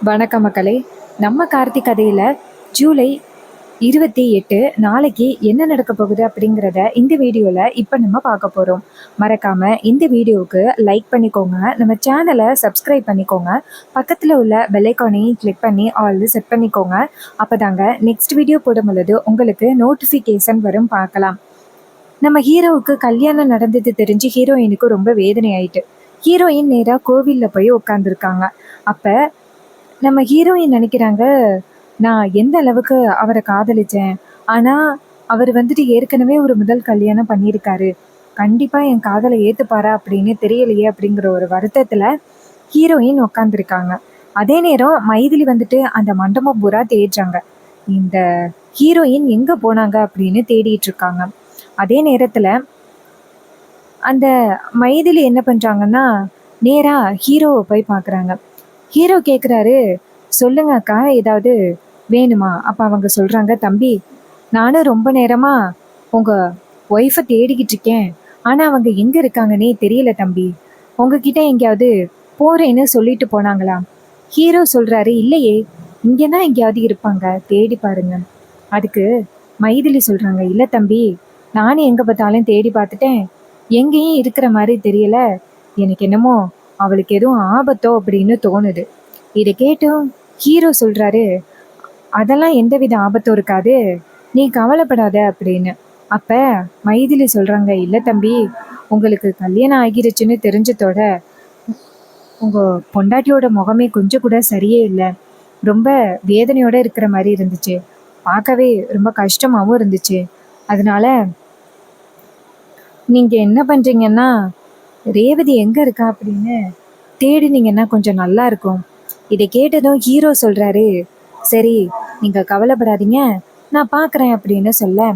வணக்கம் மக்களே. நம்ம கார்த்திக் கதையில் ஜூலை 28 நாளைக்கு என்ன நடக்க போகுது அப்படிங்கிறத இந்த வீடியோவில் இப்போ நம்ம பார்க்க போகிறோம். மறக்காமல் இந்த வீடியோவுக்கு லைக் பண்ணிக்கோங்க, நம்ம சேனலை சப்ஸ்கிரைப் பண்ணிக்கோங்க, பக்கத்தில் உள்ள பெல்லைக்கானையும் கிளிக் பண்ணி ஆல் செட் பண்ணிக்கோங்க. அப்போ தாங்க நெக்ஸ்ட் வீடியோ போடும் பொழுது உங்களுக்கு நோட்டிஃபிகேஷன் வரும். பார்க்கலாம். நம்ம ஹீரோவுக்கு கல்யாணம் நடந்தது தெரிஞ்சு ஹீரோயினுக்கு ரொம்ப வேதனை ஆயிட்டு. ஹீரோயின் நேராக கோவிலில் போய் உட்காந்துருக்காங்க. அப்போ நம்ம ஹீரோயின் நினைக்கிறாங்க, நான் எந்த அளவுக்கு அவரை காதலிச்சேன், ஆனால் அவர் வந்துட்டு ஏற்கனவே ஒரு முதல் கல்யாணம் பண்ணியிருக்காரு, கண்டிப்பாக என் காதலை ஏற்றுப்பாரா அப்படின்னு தெரியலையே அப்படிங்கிற ஒரு வருத்தத்தில் ஹீரோயின் உட்காந்துருக்காங்க. அதே நேரம் மைதிலி வந்துட்டு அந்த மண்டபம் பூரா தேடுறாங்க. இந்த ஹீரோயின் எங்கே போனாங்க அப்படின்னு தேடிட்டு இருக்காங்க. அதே நேரத்தில் அந்த மைதிலி என்ன பண்ணுறாங்கன்னா, நேராக ஹீரோவை போய் பார்க்குறாங்க. ஹீரோ கேட்குறாரு, சொல்லுங்க அக்கா, ஏதாவது வேணுமா? அப்போ அவங்க சொல்கிறாங்க, தம்பி, நானும் ரொம்ப நேரமாக உங்கள் ஒய்ஃபை தேடிக்கிட்டு இருக்கேன், ஆனால் அவங்க எங்கே இருக்காங்கன்னே தெரியல தம்பி, உங்ககிட்ட எங்கேயாவது போகிறேன்னு சொல்லிட்டு போனாங்களா? ஹீரோ சொல்கிறாரு, இல்லையே, இங்கே தான் எங்கேயாவது இருப்பாங்க, தேடி பாருங்க. அதுக்கு மைதிலி சொல்கிறாங்க, இல்லை தம்பி, நானும் எங்கே பார்த்தாலும் தேடி பார்த்துட்டேன், எங்கேயும் இருக்கிற மாதிரி தெரியல, எனக்கு என்னமோ அவளுக்கு எதுவும் ஆபத்தோ அப்படின்னு தோணுது. இதை கேட்டும் ஹீரோ சொல்றாரு, அதெல்லாம் எந்தவித ஆபத்தும் இருக்காது, நீ கவலைப்படாத அப்படின்னு. அப்ப மைதிலி சொல்றாங்க, இல்லை தம்பி, உங்களுக்கு கல்யாணம் ஆகிருச்சுன்னு தெரிஞ்சதோட உங்க பொண்டாட்டியோட முகமே கொஞ்சம் கூட சரியே இல்லை, ரொம்ப வேதனையோட இருக்கிற மாதிரி இருந்துச்சு, பார்க்கவே ரொம்ப கஷ்டமாகவும் இருந்துச்சு. அதனால நீங்க என்ன பண்றீங்கன்னா, ரேவதி எங்க இருக்கா அப்படின்னு தேடினீங்கன்னா கொஞ்சம் நல்லா இருக்கும். இதை கேட்டதும் ஹீரோ சொல்றாரு, சரி நீங்க கவலைப்படாதீங்க, நான் பார்க்குறேன் அப்படின்னு சொல்ல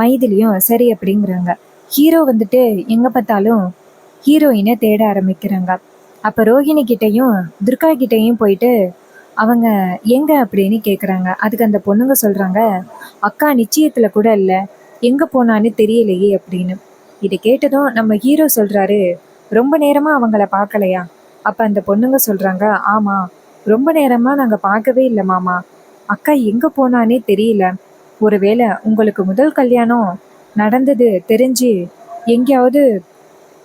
மைதிலியும் சரி அப்படிங்கிறாங்க. ஹீரோ வந்துட்டு எங்க பார்த்தாலும் ஹீரோயினை தேட ஆரம்பிக்கிறாங்க. அப்போ ரோஹிணி கிட்டையும் துர்கா கிட்டையும் போயிட்டு அவங்க எங்க அப்படின்னு கேட்குறாங்க. அதுக்கு அந்த பொண்ணுங்க சொல்றாங்க, அக்கா நிச்சயத்துல கூட இல்லை, எங்க போனான்னு தெரியலையே அப்படின்னு. இதை கேட்டதும் நம்ம ஹீரோ சொல்றாரு, ரொம்ப நேரமா அவங்கள பார்க்கலையா? அப்ப அந்த பொண்ணுங்க சொல்றாங்க, ஆமா, ரொம்ப நேரமா நாங்க பார்க்கவே இல்லை மாமா, அக்கா எங்க போனானே தெரியல, ஒருவேளை உங்களுக்கு முதல் கல்யாணம் நடந்தது தெரிஞ்சு எங்கேயாவது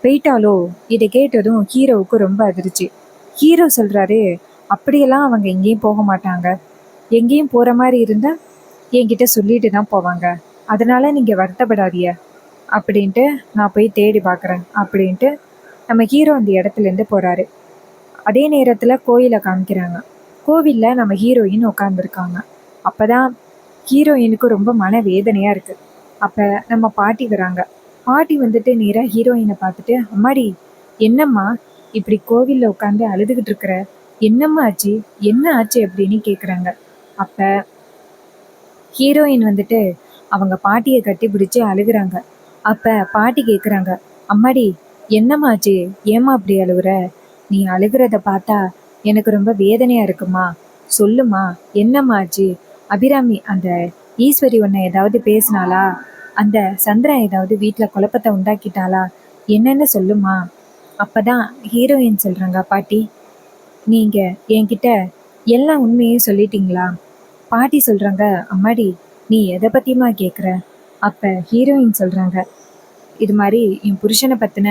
போயிட்டாலோ? இதை கேட்டதும் ஹீரோவுக்கு ரொம்ப அதிர்ச்சி. ஹீரோ சொல்றாரு, அப்படியெல்லாம் அவங்க எங்கேயும் போக மாட்டாங்க, எங்கேயும் போற மாதிரி இருந்தா என்கிட்ட சொல்லிட்டு தான் போவாங்க, அதனால நீங்க வருத்தப்படாதீங்க அப்படின்ட்டு நான் போய் தேடி பார்க்குறேன் அப்படின்ட்டு நம்ம ஹீரோ அந்த இடத்துலேருந்து போகிறாரு. அதே நேரத்தில் கோயிலை காமிக்கிறாங்க. கோவிலில் நம்ம ஹீரோயின் உட்காந்துருக்காங்க. அப்போ தான் ஹீரோயினுக்கு ரொம்ப மன வேதனையாக இருக்குது. அப்போ நம்ம பாட்டி வராங்க. பாட்டி வந்துட்டு நேராக ஹீரோயினை பார்த்துட்டு, அம்மாடி, என்னம்மா இப்படி கோவிலில் உட்காந்து அழுதுகிட்டு இருக்கிற, என்னம்மா ஆச்சு, என்ன ஆச்சு அப்படின்னு கேட்குறாங்க. அப்போ ஹீரோயின் வந்துட்டு அவங்க பாட்டியை கட்டி பிடிச்சி அழுகுறாங்க. அப்போ பாட்டி கேட்குறாங்க, அம்மாடி என்னம்மாச்சு, ஏம்மா அப்படி அழுகுற, நீ அழுகிறத பார்த்தா எனக்கு ரொம்ப வேதனையாக இருக்குமா, சொல்லுமா என்னம்மாச்சு, அபிராமி அந்த ஈஸ்வரி உன்னை ஏதாவது பேசினாளா, அந்த சந்திரா ஏதாவது வீட்டில் குழப்பத்தை உண்டாக்கிட்டாளா, என்னன்னு சொல்லுமா. அப்போ தான் ஹீரோயின் சொல்கிறாங்க, பாட்டி நீங்கள் என்கிட்ட எல்லா உண்மையும் சொல்லிட்டீங்களா? பாட்டி சொல்கிறாங்க, அம்மாடி நீ எதை பற்றியுமா கேட்குற? அப்போ ஹீரோயின் சொல்கிறாங்க, இது மாதிரி என் புருஷனை பற்றின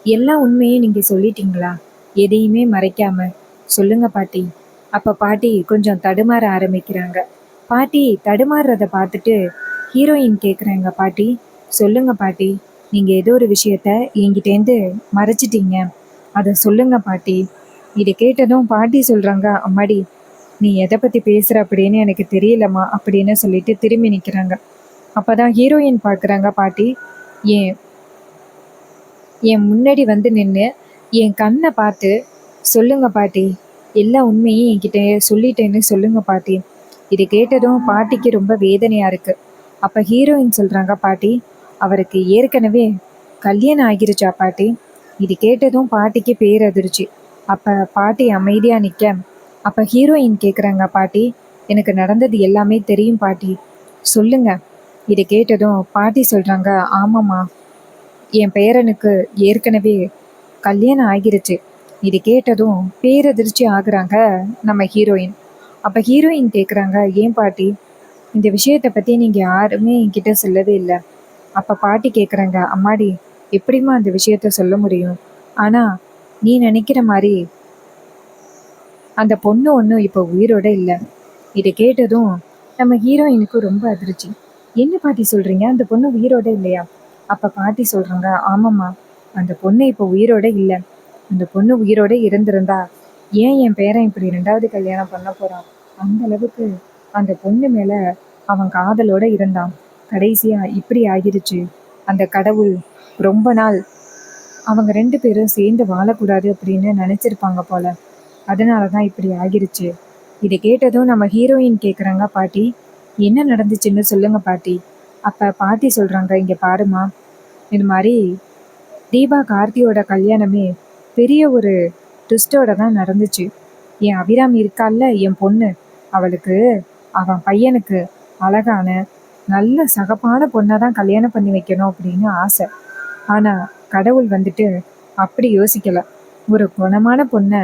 எல்லா உண்மையும் நீங்கள் சொல்லிட்டீங்களா, எதையுமே மறைக்காம சொல்லுங்க பாட்டி. அப்போ பாட்டி கொஞ்சம் தடுமாற ஆரம்பிக்கிறாங்க. பாட்டி தடுமாறுறத பார்த்துட்டு ஹீரோயின் கேட்குறாங்க, பாட்டி சொல்லுங்க பாட்டி, நீங்கள் ஏதோ ஒரு விஷயத்த என்கிட்டேருந்து மறைச்சிட்டீங்க, அதை சொல்லுங்க பாட்டி. இதை கேட்டதும் பாட்டி சொல்கிறாங்க, அம்மாடி நீ எதை பற்றி பேசுகிற அப்படின்னு எனக்கு தெரியலம்மா அப்படின்னு சொல்லிட்டு திரும்பி நிற்கிறாங்க. அப்போ தான் ஹீரோயின் பார்க்குறாங்க, பாட்டி ஏன் என் முன்னாடி வந்து நின்று என் கண்ணை பார்த்து சொல்லுங்க பாட்டி, எல்லா உண்மையும் என்கிட்ட சொல்லிட்டேன்னு சொல்லுங்க பாட்டி. இதை கேட்டதும் பாட்டிக்கு ரொம்ப வேதனையாக இருக்குது. அப்போ ஹீரோயின் சொல்கிறாங்க, பாட்டி அவருக்கு ஏற்கனவே கல்யாணம் ஆகிருச்சா பாட்டி? இது கேட்டதும் பாட்டிக்கு பேரதிர்ச்சி. அப்போ பாட்டி அமைதியாக நிற்க, அப்போ ஹீரோயின் கேட்குறாங்க, பாட்டி எனக்கு நடந்தது எல்லாமே தெரியும் பாட்டி, சொல்லுங்க. இதை கேட்டதும் பாட்டி சொல்கிறாங்க, ஆமாம்மா, என் பேரனுக்கு ஏற்கனவே கல்யாணம் ஆகிருச்சு, இது கேட்டதும் பேரதிர்ச்சி ஆகுறாங்க நம்ம ஹீரோயின். அப்ப ஹீரோயின் கேக்குறாங்க, ஏன் பாட்டி இந்த விஷயத்தை பத்தி நீங்க யாருமே என்கிட்ட சொல்லவே இல்லை. அப்ப பாட்டி கேக்குறாங்க, அம்மாடி எப்படிம்மா அந்த விஷயத்த சொல்ல முடியும்? ஆனா நீ நினைக்கிற மாதிரி அந்த பொண்ணு ஒன்றும் இப்போ உயிரோட இல்லை. இதை கேட்டதும் நம்ம ஹீரோயினுக்கு ரொம்ப அதிர்ச்சி. என்ன பாட்டி சொல்றீங்க, அந்த பொண்ணு உயிரோட இல்லையா? அப்ப பாட்டி சொல்றாங்க, ஆமாம்மா, அந்த பொண்ணு இப்போ உயிரோட இல்லை. அந்த பொண்ணு உயிரோட இருந்திருந்தா ஏன் என் பேரன் இப்படி 2வது கல்யாணம் பண்ண போறான்? அந்த அளவுக்கு அந்த பொண்ணு மேல அவன் காதலோட இருந்தான். கடைசியா இப்படி ஆகிருச்சு. அந்த கடவுள் ரொம்ப நாள் அவங்க 2 பேரும் சேர்ந்து வாழக்கூடாது அப்படின்னு நினைச்சிருப்பாங்க போல. அதனாலதான் இப்படி ஆகிருச்சு. இதை கேட்டதும் நம்ம ஹீரோயின் கேக்குறாங்க, பாட்டி என்ன நடந்துச்சுன்னு சொல்லுங்க பாட்டி. அப்ப பாட்டி சொல்றாங்க, இங்க பாருமா, இது மாதிரி தீபா கார்த்தியோட கல்யாணமே பெரிய ஒரு ட்விஸ்டோட தான் நடந்துச்சு. என் அபிராமி இருக்கால்ல, என் பொண்ணு, அவளுக்கு அவன் பையனுக்கு அழகான நல்ல சகப்பான பொண்ணை தான் கல்யாணம் பண்ணி வைக்கணும் அப்படின்னு ஆசை. ஆனா கடவுள் வந்துட்டு அப்படி யோசிக்கல. ஒரு குணமான பொண்ணை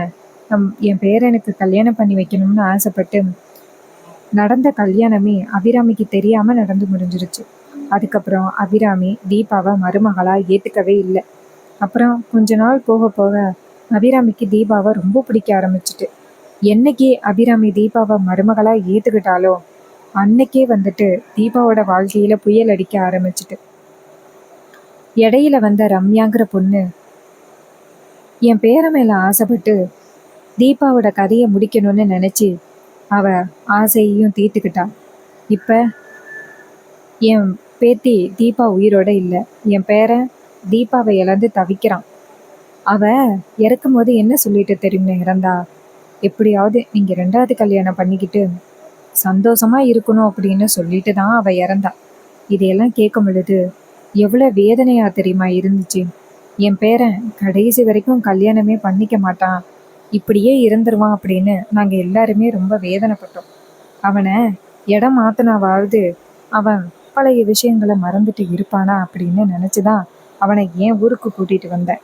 என் பேரனுக்கு கல்யாணம் பண்ணி வைக்கணும்னு ஆசைப்பட்டு நடந்த கல்யாணமே அபிராமிக்கு தெரியாம நடந்து முடிஞ்சிருச்சு. அதுக்கப்புறம் அபிராமி தீபாவை மருமகளா ஏத்துக்கவே இல்லை. அப்புறம் கொஞ்ச நாள் போக போக அபிராமிக்கு தீபாவை ரொம்ப பிடிக்க ஆரம்பிச்சுட்டு, என்னைக்கு அபிராமி தீபாவை மருமகளா ஏத்துக்கிட்டாலோ அன்னைக்கே வந்துட்டு தீபாவோட வாழ்க்கையில புயல் அடிக்க ஆரம்பிச்சுட்டு, இடையில வந்த ரம்யாங்கிற பொண்ணு என் பேர மேல ஆசைப்பட்டு தீபாவோட கதையை முடிக்கணும்னு நினைச்சு அவ ஆசையையும் தீர்த்துக்கிட்டான். இப்ப என் பேத்தி தீபா உயிரோட இல்லை. என் பேரன் தீபாவை இழந்து தவிக்கிறான். அவ இறக்கும் போது என்ன சொல்லிட்டு தெரியுமா இறந்தா? எப்படியாவது நீங்க 2வது கல்யாணம் பண்ணிக்கிட்டு சந்தோஷமா இருக்கணும் அப்படின்னு சொல்லிட்டு தான் அவ இறந்தா. இதையெல்லாம் கேட்கும் பொழுது எவ்வளவு வேதனையா தெரியுமா இருந்துச்சு. என் பேரன் கடைசி வரைக்கும் கல்யாணமே பண்ணிக்க மாட்டான், இப்படியே இருந்துருவான் அப்படின்னு நாங்க எல்லாருமே ரொம்ப வேதனைப்பட்டோம். அவனை இடம் மாத்தினாவது அவன் பழைய விஷயங்களை மறந்துட்டு இருப்பானா அப்படின்னு நினைச்சுதான் அவனை என் ஊருக்கு கூட்டிட்டு வந்தேன்.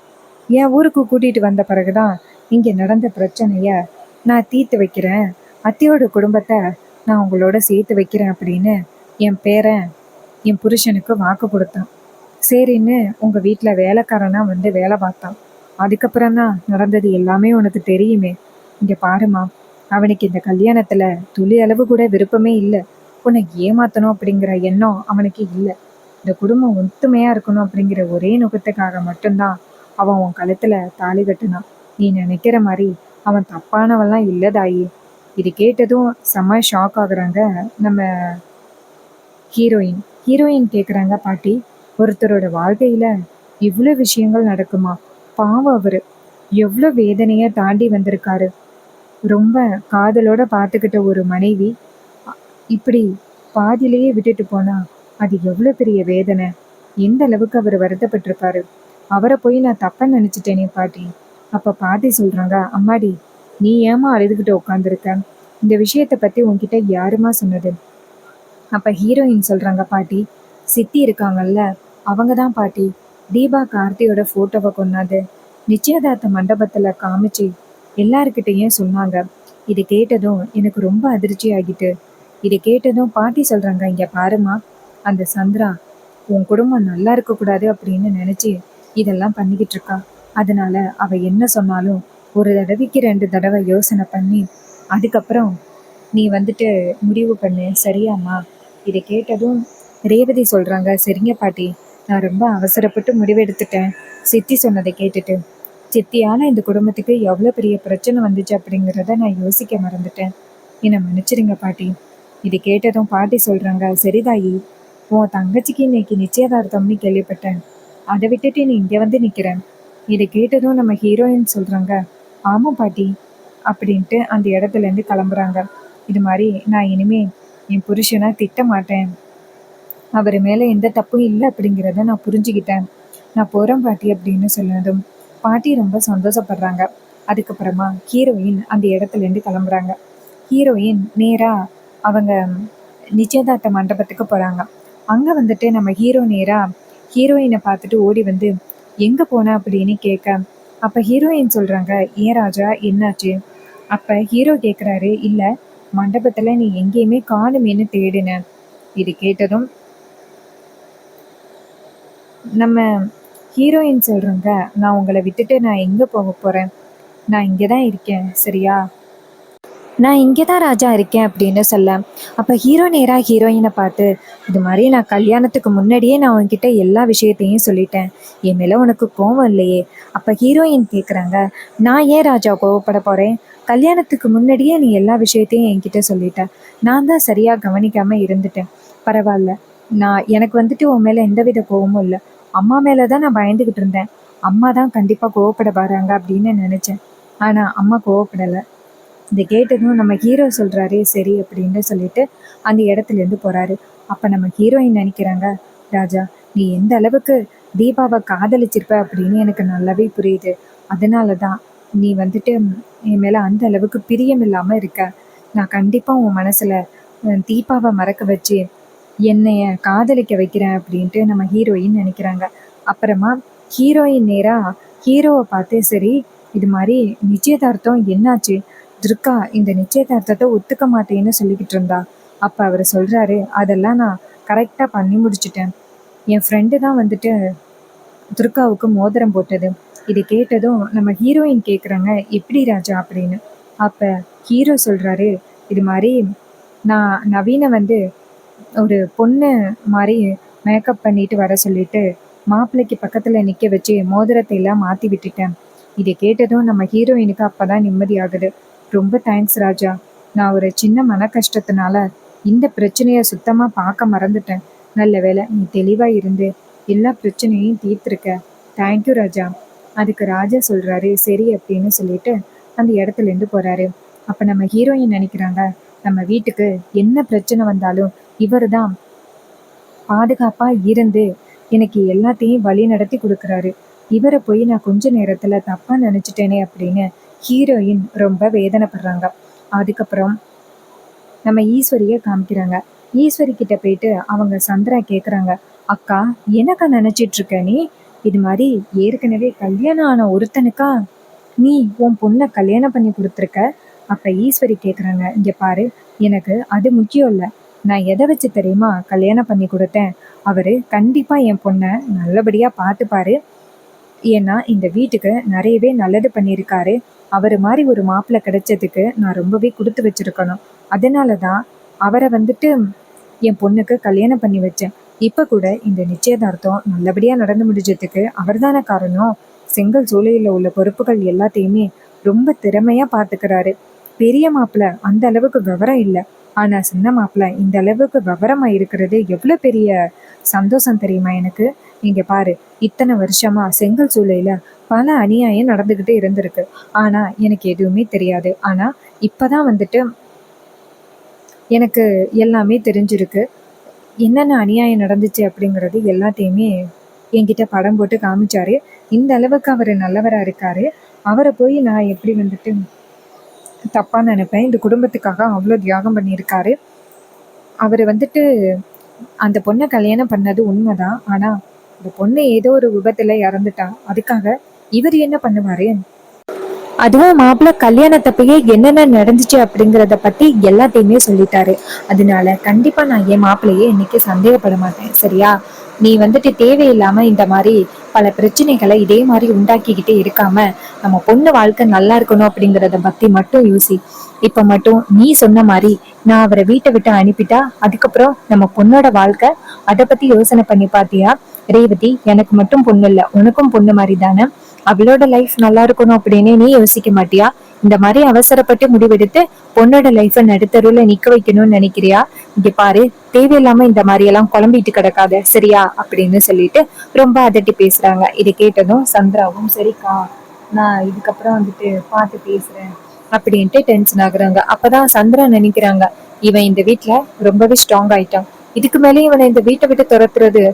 என் ஊருக்கு கூட்டிட்டு வந்த பிறகுதான் இங்க நடந்த பிரச்சனைய நான் தீர்த்து வைக்கிறேன், அத்தையோட குடும்பத்தை நான் உங்களோட சேர்த்து வைக்கிறேன் அப்படின்னு என் பேரன் என் புருஷனுக்கு வாக்கு கொடுத்தான். சரின்னு உங்க வீட்டுல வேலைக்காரனா வந்து வேலை பார்த்தான். அதுக்கப்புறம் தான் நடந்தது எல்லாமே உனக்கு தெரியுமே. இங்க பாருமா, அவனுக்கு இந்த கல்யாணத்துல துளி அளவு கூட விருப்பமே இல்லை. உன்னை ஏமாத்தணும் அப்படிங்கிற எண்ணம் அவனுக்கு இல்லை. இந்த குடும்பம் ஒத்துமையா இருக்கணும் அப்படிங்கிற ஒரே நோக்கத்துக்காக மட்டும்தான் அவன் உன் கழுத்துல தாலி கட்டுனான். நீ நினைக்கிற மாதிரி அவன் தப்பானவெல்லாம் இல்லை தாயி. இது கேட்டதும் செம்ம ஷாக் ஆகுறாங்க நம்ம ஹீரோயின். ஹீரோயின் கேக்குறாங்க, பாட்டி ஒருத்தரோட வாழ்க்கையில இவ்வளவு விஷயங்கள் நடக்குமா? பாவம், அவரு எவ்வளவு வேதனைய தாண்டி வந்திருக்காரு. ரொம்ப காதலோட பார்த்துக்கிட்ட ஒரு மனைவி இப்படி பாதியிலேயே விட்டுட்டு போனா அது எவ்வளவு பெரிய வேதனை. எந்த அளவுக்கு அவர் வருத்தப்பட்டிருப்பாரு. அவரை போய் நான் தப்பா நினைச்சிட்டேனே பாட்டி. அப்ப பாட்டி சொல்றாங்க, அம்மாடி நீ ஏமா அழுதுகிட்டு உட்காந்துருக்க? இந்த விஷயத்த பத்தி உன்கிட்ட யாருமா சொன்னது? அப்ப ஹீரோயின் சொல்றாங்க, பாட்டி சித்தி இருக்காங்கல்ல, அவங்க தான் பாட்டி தீபா கார்த்தியோட போட்டோவை கொண்டாந்து நிச்சயதார்த்த மண்டபத்துல காமிச்சு எல்லாருக்கிட்டையும் சொன்னாங்க. இது கேட்டதும் எனக்கு ரொம்ப அதிர்ச்சி ஆகிட்டு. இது கேட்டதும் பாட்டி சொல்றாங்க, இங்க பாருமா, அந்த சந்திரா உன் குடும்பம் நல்லா இருக்க கூடாது அப்படின்னு நினைச்சு இதெல்லாம் பண்ணிக்கிட்டு இருக்கா. அதனால அவ என்ன சொன்னாலும் ஒரு தடவைக்கு 2 தடவை யோசனை பண்ணி அதுக்கப்புறம் நீ வந்துட்டு முடிவு பண்ணு, சரியாம்மா? இதை கேட்டதும் ரேவதி சொல்றாங்க, சரிங்க பாட்டி, நான் ரொம்ப அவசரப்பட்டு முடிவெடுத்துட்டேன் சித்தி சொன்னதை கேட்டுட்டு. சித்தியால இந்த குடும்பத்துக்கு எவ்வளவு பெரிய பிரச்சனை வந்துச்சு அப்படிங்கிறத நான் யோசிக்க மறந்துட்டேன். என்னை மன்னிச்சிடுங்க பாட்டி. இது கேட்டதும் பாட்டி சொல்றாங்க, சரிதாயி, உன் தங்கச்சிக்கு இன்னைக்கு நிச்சயதார்த்தம்னு கேள்விப்பட்டேன், அதை விட்டுட்டு நீ இங்க வந்து நிக்கிறேன். இதை கேட்டதும் நம்ம ஹீரோயின் சொல்றாங்க, ஆமா பாட்டி அப்படின்ட்டு அந்த இடத்துல இருந்து கிளம்புறாங்க. இது மாதிரி நான் இனிமே என் புருஷனை திட்ட மாட்டேன், அவர் மேல எந்த தப்பும் இல்லை அப்படிங்கிறத நான் புரிஞ்சுக்கிட்டேன், நான் போறேன் பாட்டி அப்படின்னு சொன்னதும் பாட்டி ரொம்ப சந்தோஷப்படுறாங்க. அதுக்கப்புறமா ஹீரோயின் அந்த இடத்துல இருந்து கிளம்புறாங்க. ஹீரோயின் நேரா அவங்க நிச்சயதார்த்த மண்டபத்துக்கு போறாங்க. அங்க வந்துட்டு நம்ம ஹீரோ நேரா ஹீரோயினை பார்த்துட்டு ஓடி வந்து எங்க போன அப்படின்னு கேட்க, அப்ப ஹீரோயின் சொல்றாங்க, ஏன் ராஜா என்னாச்சு? அப்ப ஹீரோ கேக்குறாரு, இல்ல மண்டபத்துல நீ எங்கேயுமே காணுமேன்னு தேடினேன். இது கேட்டதும் நம்ம ஹீரோயின் சொல்றாங்க, நான் உங்களை விட்டுட்டு நான் எங்க போக போறேன்? நான் இங்கதான் இருக்கேன், சரியா? நான் இங்கே தான் ராஜா இருக்கேன் அப்படின்னு சொல்ல, அப்போ ஹீரோ நேராக ஹீரோயினை பார்த்து, இது மாதிரி நான் கல்யாணத்துக்கு முன்னாடியே நான் உன்கிட்ட எல்லா விஷயத்தையும் சொல்லிட்டேன், என் மேலே உனக்கு கோவம் இல்லையே? அப்போ ஹீரோயின் கேட்குறாங்க, நான் ஏன் ராஜா கோவப்பட போகிறேன்? கல்யாணத்துக்கு முன்னாடியே நீ எல்லா விஷயத்தையும் என்கிட்ட சொல்லிட்ட, நான் தான் சரியாக கவனிக்காமல் இருந்துட்டேன். பரவாயில்ல, எனக்கு வந்துட்டு உன் மேலே எந்தவித கோவமும் இல்லை. அம்மா மேலே தான் நான் பயந்துக்கிட்டு இருந்தேன். அம்மா தான் கண்டிப்பாக கோவப்பட வராங்க அப்படின்னு நினச்சேன். ஆனால் அம்மா கோவப்படலை. இதை கேட்டதும் நம்ம ஹீரோ சொல்கிறாரு சரி அப்படின்னு சொல்லிட்டு அந்த இடத்துலேருந்து போகிறாரு. அப்போ நம்ம ஹீரோயின் நினைக்கிறாங்க, ராஜா நீ எந்த அளவுக்கு தீபாவை காதலிச்சிருப்ப அப்படின்னு எனக்கு நல்லாவே புரியுது. அதனால தான் நீ வந்துட்டு என் மேலே அந்த அளவுக்கு பிரியம் இல்லாமல் இருக்க. நான் கண்டிப்பாக உன் மனசில் தீபாவை மறக்க வச்சு என்னைய காதலிக்க வைக்கிறேன் அப்படின்ட்டு நம்ம ஹீரோயின் நினைக்கிறாங்க. அப்புறமா ஹீரோயின் நேராக ஹீரோவை பார்த்து, சரி இது மாதிரி நிச்சயதார்த்தம் என்னாச்சு? துர்கா இந்த நிச்சயதார்த்தத்தை ஒத்துக்க மாட்டேன்னு சொல்லிக்கிட்டு இருந்தா. அப்போ அவர் சொல்கிறாரு, அதெல்லாம் நான் கரெக்டாக பண்ணி முடிச்சிட்டேன். என் ஃப்ரெண்டு தான் வந்துட்டு துர்காவுக்கு மோதிரம் போட்டது. இது கேட்டதும் நம்ம ஹீரோயின் கேட்குறாங்க, எப்படி ராஜா அப்படின்னு. அப்போ ஹீரோ சொல்கிறாரு, இது மாதிரி நான் நவீனை வந்து ஒரு பொண்ணு மாதிரி மேக்கப் பண்ணிட்டு வர சொல்லிட்டு மாப்பிள்ளைக்கு பக்கத்தில் நிற்க வச்சு மோதிரத்தை எல்லாம் மாற்றி விட்டுட்டேன். இதை கேட்டதும் நம்ம ஹீரோயினுக்கு அப்போ தான் நிம்மதியாகுது. ரொம்ப தேங்க்ஸ் ராஜா. நான் ஒரு சின்ன மன கஷ்டத்தினால இந்த பிரச்சனையை சுத்தமாக பார்க்க மறந்துட்டேன். நல்ல வேளை நீ தெளிவாக இருந்து எல்லா பிரச்சனையும் தீர்த்துருக்க. தேங்க்யூ ராஜா. அதுக்கு ராஜா சொல்கிறாரு சரி அப்படின்னு சொல்லிட்டு அந்த இடத்துலேருந்து போகிறாரு. அப்போ நம்ம ஹீரோயின் நினைக்கிறாங்க, நம்ம வீட்டுக்கு என்ன பிரச்சனை வந்தாலும் இவர் தான் பாதுகாப்பாக இருந்து எனக்கு எல்லாத்தையும் வழி நடத்தி கொடுக்குறாரு. இவரை போய் நான் கொஞ்ச நேரத்தில் தப்பாக நினச்சிட்டேனே அப்படின்னு ஹீரோயின் ரொம்ப வேதனைப்படுறாங்க. அதுக்கப்புறம் நம்ம ஈஸ்வரியை காமிக்கிறாங்க. ஈஸ்வரி கிட்ட போயிட்டு அவங்க சந்திரா கேட்குறாங்க, அக்கா என்னக்கா நினச்சிட்டு இருக்க நீ? இது மாதிரி ஏற்கனவே கல்யாணம் ஆன ஒருத்தனுக்கா நீ உன் பொண்ணை கல்யாணம் பண்ணி கொடுத்துருக்க? அப்போ ஈஸ்வரி கேட்குறாங்க, இங்கே பாரு, எனக்கு அது முக்கியம் இல்லை. நான் எதை வச்சு தெரியுமா கல்யாணம் பண்ணி கொடுத்தேன்? அவர் கண்டிப்பாக என் பொண்ணை நல்லபடியாக பார்த்துப்பாரு. ஏன்னா இந்த வீட்டுக்கு நிறையவே நல்லது பண்ணியிருக்காரு. அவர் மாதிரி ஒரு மாப்பிள்ளை கிடைச்சதுக்கு நான் ரொம்பவே கொடுத்து வச்சிருக்கணும். அதனால தான் அவரை வந்துட்டு என் பொண்ணுக்கு கல்யாணம் பண்ணி வச்சேன். இப்போ கூட இந்த நிச்சயதார்த்தம் நல்லபடியாக நடந்து முடிஞ்சதுக்கு அவர் தானே காரணம். செங்கல் சூளையில் உள்ள பொறுப்புகள் எல்லாத்தையுமே ரொம்ப திறமையாக பார்த்துக்கிறாரு. பெரிய மாப்பிள்ளை அந்த அளவுக்கு விவரம் இல்லை, ஆனால் சின்ன மாப்பிள்ளை இந்த அளவுக்கு விவரமாக இருக்கிறது எவ்வளோ பெரிய சந்தோஷம் தெரியுமா எனக்கு? இங்கே பாரு, இத்தனை வருஷமா செங்கல் சூளையில் பல அநியாயம் நடந்துக்கிட்டு இருந்திருக்கு. ஆனால் எனக்கு எதுவுமே தெரியாது. ஆனால் இப்போதான் வந்துட்டு எனக்கு எல்லாமே தெரிஞ்சிருக்கு. என்னென்ன அநியாயம் நடந்துச்சு அப்படிங்கிறது எல்லாத்தையுமே என்கிட்ட படம் போட்டு காமிச்சாரு. இந்த அளவுக்கு அவர் நல்லவராக இருக்காரு. அவரை போய் நான் எப்படி வந்துட்டு தப்பாக நினைப்பேன்? இந்த குடும்பத்துக்காக அவ்வளோ தியாகம் பண்ணியிருக்காரு. அவர் வந்துட்டு அந்த பொண்ணை கல்யாணம் பண்ணது உண்மைதான். ஆனால் அந்த பொண்ணு ஏதோ ஒரு விபத்தில் இறந்துட்டா. அதுக்காக இவர் என்ன பண்ணுவாரு? அதுவும் மாப்பிள்ளை கல்யாணத்தப்பயே என்னென்ன நடந்துச்சு அப்படிங்கிறத பற்றி எல்லாத்தையுமே சொல்லிட்டாரு. அதனால கண்டிப்பாக நான் என் மாப்பிள்ளையே இன்னைக்கு சந்தேகப்பட மாட்டேன், சரியா? நீ வந்துட்டு தேவையில்லாம இந்த மாதிரி பல பிரச்சனைகளை இதே மாதிரி உண்டாக்கிக்கிட்டே இருக்காம நம்ம பொண்ணு வாழ்க்கை நல்லா இருக்கணும் அப்படிங்கிறத பற்றி மட்டும் யோசி. இப்போ மட்டும் நீ சொன்ன மாதிரி நான் அவரை வீட்டை விட்டு அனுப்பிட்டா அதுக்கப்புறம் நம்ம பொண்ணோட வாழ்க்கை, அதை பற்றி யோசனை பண்ணி பார்த்தியா? ரேவதி எனக்கு மட்டும் பொண்ணு இல்லை, உனக்கும் பொண்ணு மாதிரி தானே. அவளோட லைஃப் நல்லா இருக்கணும் அப்படின்னு நீ யோசிக்க மாட்டியா? இந்த மாதிரி அவசரப்பட்டு முடிவெடுத்து பொண்ணோட லைஃபை நடுத்தருல நிக்க வைக்கணும்னு நினைக்கிறியா? இங்க பாரு, தேவையில்லாம இந்த மாதிரி எல்லாம் குழம்பிட்டு கிடக்காத, சரியா? அப்படின்னு சொல்லிட்டு ரொம்ப அதட்டி பேசுறாங்க. இதை கேட்டதும் சந்திராவும், சரிக்கா நான் இதுக்கப்புறம் வந்துட்டு பார்த்து பேசுறேன் அப்படின்ட்டு டென்ஷன் ஆகுறாங்க. அப்பதான் சந்திரா நினைக்கிறாங்க, இவன் இந்த வீட்டுல ரொம்பவே ஸ்ட்ராங் ஆயிட்டான். இதுக்கு மேலே இவனை இந்த வீட்டை விட்டு துரத்துறது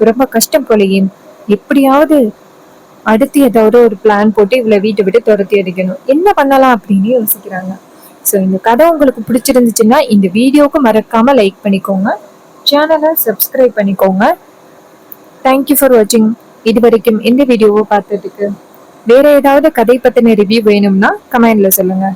ரொம்ப கஷ்டம் போலையே. எப்படியாவது அடுத்து ஏதாவது ஒரு பிளான் போட்டு இவ்வளவு வீட்டை விட்டு துரத்தி அடிக்கணும், என்ன பண்ணலாம் அப்படின்னு யோசிக்கிறாங்க. ஸோ இந்த கதை உங்களுக்கு பிடிச்சிருந்துச்சுன்னா இந்த வீடியோவுக்கு மறக்காம லைக் பண்ணிக்கோங்க, சேனலை சப்ஸ்கிரைப் பண்ணிக்கோங்க. தேங்க்யூ ஃபார் வாட்சிங். இது வரைக்கும் இந்த வீடியோவை பார்த்ததுக்கு. வேற ஏதாவது கதை பத்தின ரிவ்யூ வேணும்னா கமெண்ட்ல சொல்லுங்க.